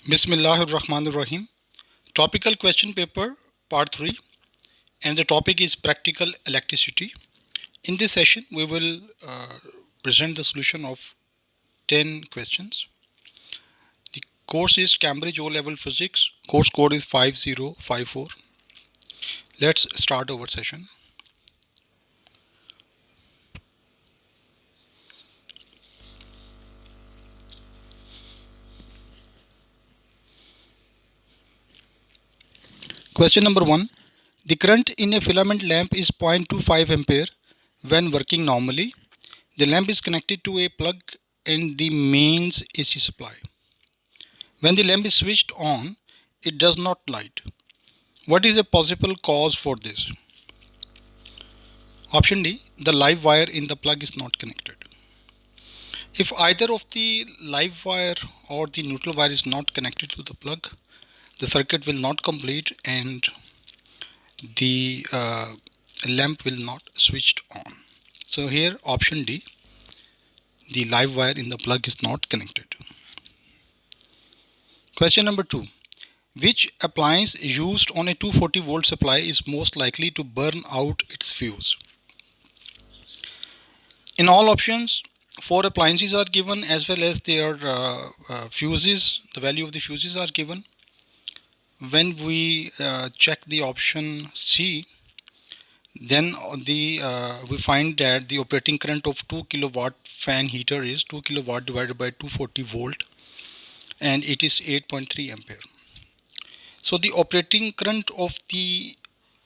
Bismillahir Rahmanir Rahim. Topical question paper part 3, and the topic is practical electricity. In this session we will present the solution of 10 questions. The course is Cambridge O level physics. Course code is 5054. Let's start our session. Question number 1. The current in a filament lamp is 0.25 ampere when working normally. The lamp is connected to a plug in the mains AC supply. When the lamp is switched on, it does not light. What is a possible cause for this? Option D. The live wire in the plug is not connected. If either of the live wire or the neutral wire is not connected to the plug, the circuit will not complete and the lamp will not switched on. So here option D, the live wire in the plug is not connected. Question number 2. Which appliance used on a 240 volt supply is most likely to burn out its fuse? In all options, 4 appliances are given as well as their fuses. The value of the fuses are given. When we check the option C, then we find that the operating current of 2 kilowatt fan heater is 2 kilowatt divided by 240 volt, and it is 8.3 ampere. So the operating current of the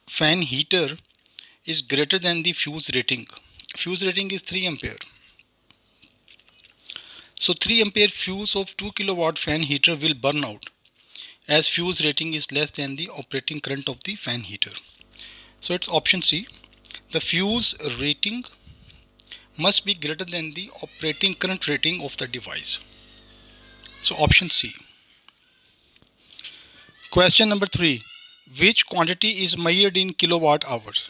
fan heater is greater than the fuse rating. Fuse rating is 3 ampere. So 3 ampere fuse of 2 kilowatt fan heater will burn out as fuse rating is less than the operating current of the fan heater. So it's option C. The fuse rating must be greater than the operating current rating of the device. So option C. Question number 3. Which quantity is measured in kilowatt hours?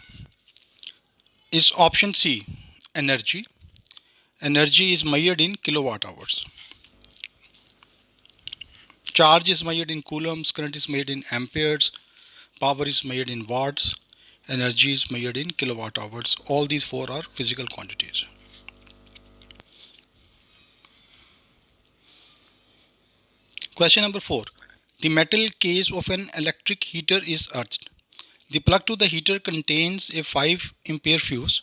Is option C. Energy. Energy is measured in kilowatt hours. Charge is measured in coulombs, current is measured in amperes, power is measured in watts, energy is measured in kilowatt hours. All these 4 are physical quantities. Question number 4. The metal case of an electric heater is earthed. The plug to the heater contains a 5 ampere fuse.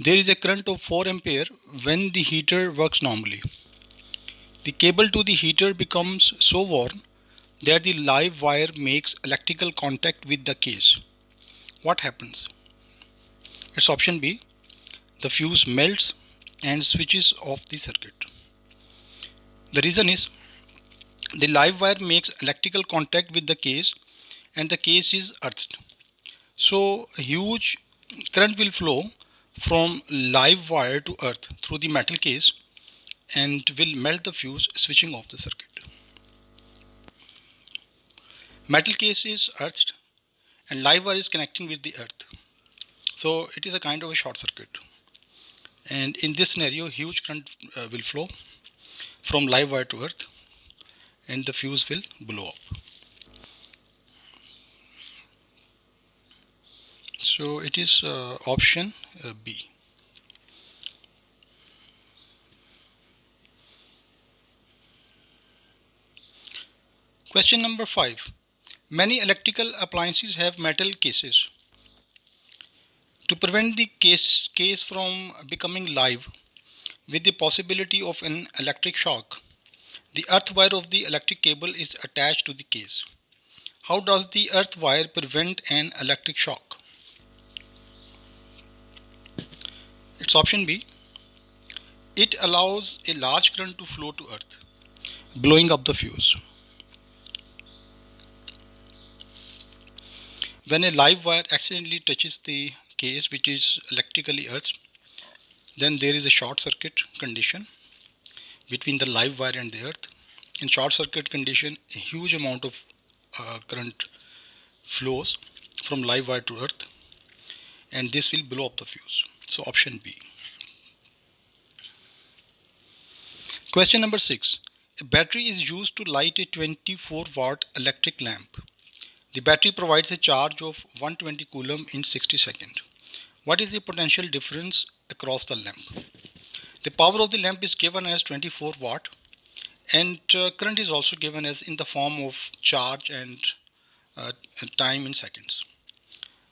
There is a current of 4 ampere when the heater works normally. The cable to the heater becomes so worn that the live wire makes electrical contact with the case. What happens? It's option B. The fuse melts and switches off the circuit. The reason is the live wire makes electrical contact with the case and the case is earthed. So a huge current will flow from live wire to earth through the metal case and will melt the fuse, switching off the circuit. Metal case is earthed and live wire is connecting with the earth. So it is a kind of a short circuit. And in this scenario, huge current will flow from live wire to earth and the fuse will blow up. So it is option B. Question number 5. Many electrical appliances have metal cases. To prevent the case from becoming live with the possibility of an electric shock, the earth wire of the electric cable is attached to the case. How does the earth wire prevent an electric shock? It's option B. It allows a large current to flow to earth, blowing up the fuse. When a live wire accidentally touches the case which is electrically earthed, then there is a short circuit condition between the live wire and the earth. In short circuit condition, a huge amount of current flows from live wire to earth and this will blow up the fuse. So option B. Question number 6. A battery is used to light a 24-watt electric lamp. The battery provides a charge of 120 coulomb in 60 seconds. What is the potential difference across the lamp? The power of the lamp is given as 24 watt, and current is also given as in the form of charge and time in seconds.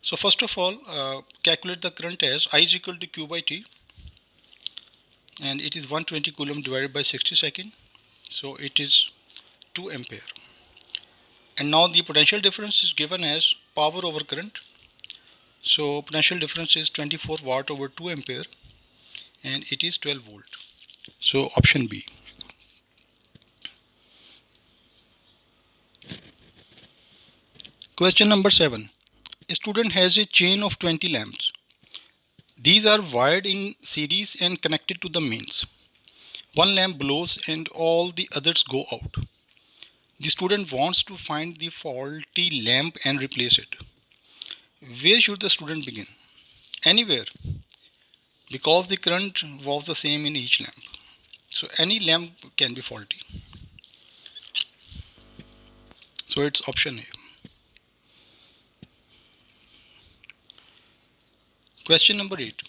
So first of all, calculate the current as I is equal to Q by T, and it is 120 coulomb divided by 60 seconds. So it is 2 ampere. And now the potential difference is given as power over current. So potential difference is 24 watt over 2 ampere, and it is 12 volt. So option B. Question number 7. A student has a chain of 20 lamps. These are wired in series and connected to the mains. One lamp blows and all the others go out. The student wants to find the faulty lamp and replace it. Where should the student begin? Anywhere, because the current was the same in each lamp. So any lamp can be faulty. So it's option A. Question number 8.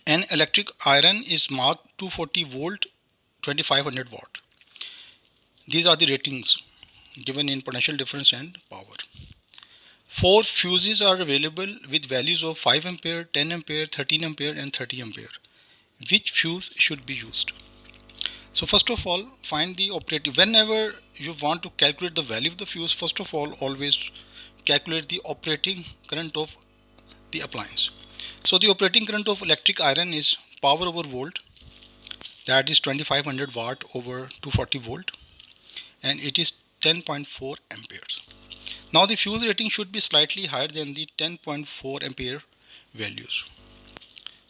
An electric iron is marked 240 volt 2500 watt. These are the ratings given in potential difference and power. 4 fuses are available with values of 5 ampere, 10 ampere, 13 ampere and 30 ampere. Which fuse should be used? So first of all, find the operating. Whenever you want to calculate the value of the fuse, first of all, always calculate the operating current of the appliance. So the operating current of electric iron is power over volt, that is 2500 watt over 240 volt, and it is 10.4 amperes. Now the fuse rating should be slightly higher than the 10.4 ampere values.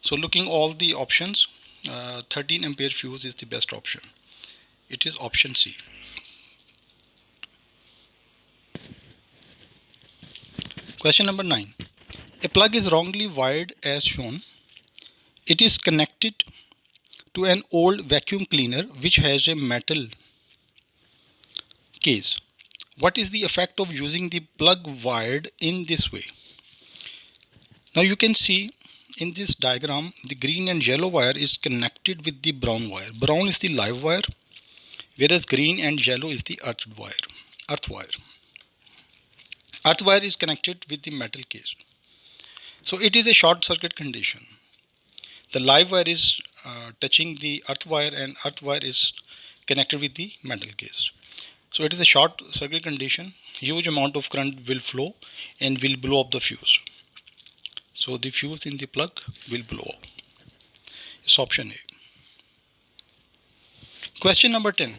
So looking all the options, 13 ampere fuse is the best option. It is option C. Question number 9. A plug is wrongly wired as shown. It is connected to an old vacuum cleaner which has a metal case. What is the effect of using the plug wired in this way? Now you can see in this diagram, the green and yellow wire is connected with the brown wire. Brown is the live wire, whereas green and yellow is the earth wire. Earth wire is connected with the metal case. So it is a short circuit condition. The live wire is touching the earth wire, and earth wire is connected with the metal case. So it is a short circuit condition. Huge amount of current will flow and will blow up the fuse. So the fuse in the plug will blow up. It's option A. Question number 10.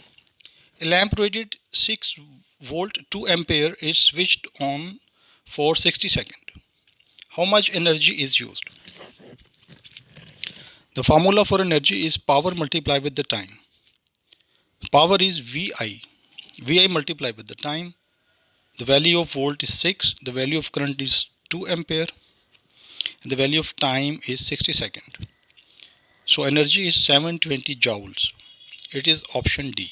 A lamp rated 6 volt 2 ampere is switched on for 60 seconds. How much energy is used? The formula for energy is power multiplied with the time. Power is VI. VI multiplied with the time. The value of volt is 6. The value of current is 2 ampere. And the value of time is 60 seconds. So energy is 720 joules. It is option D.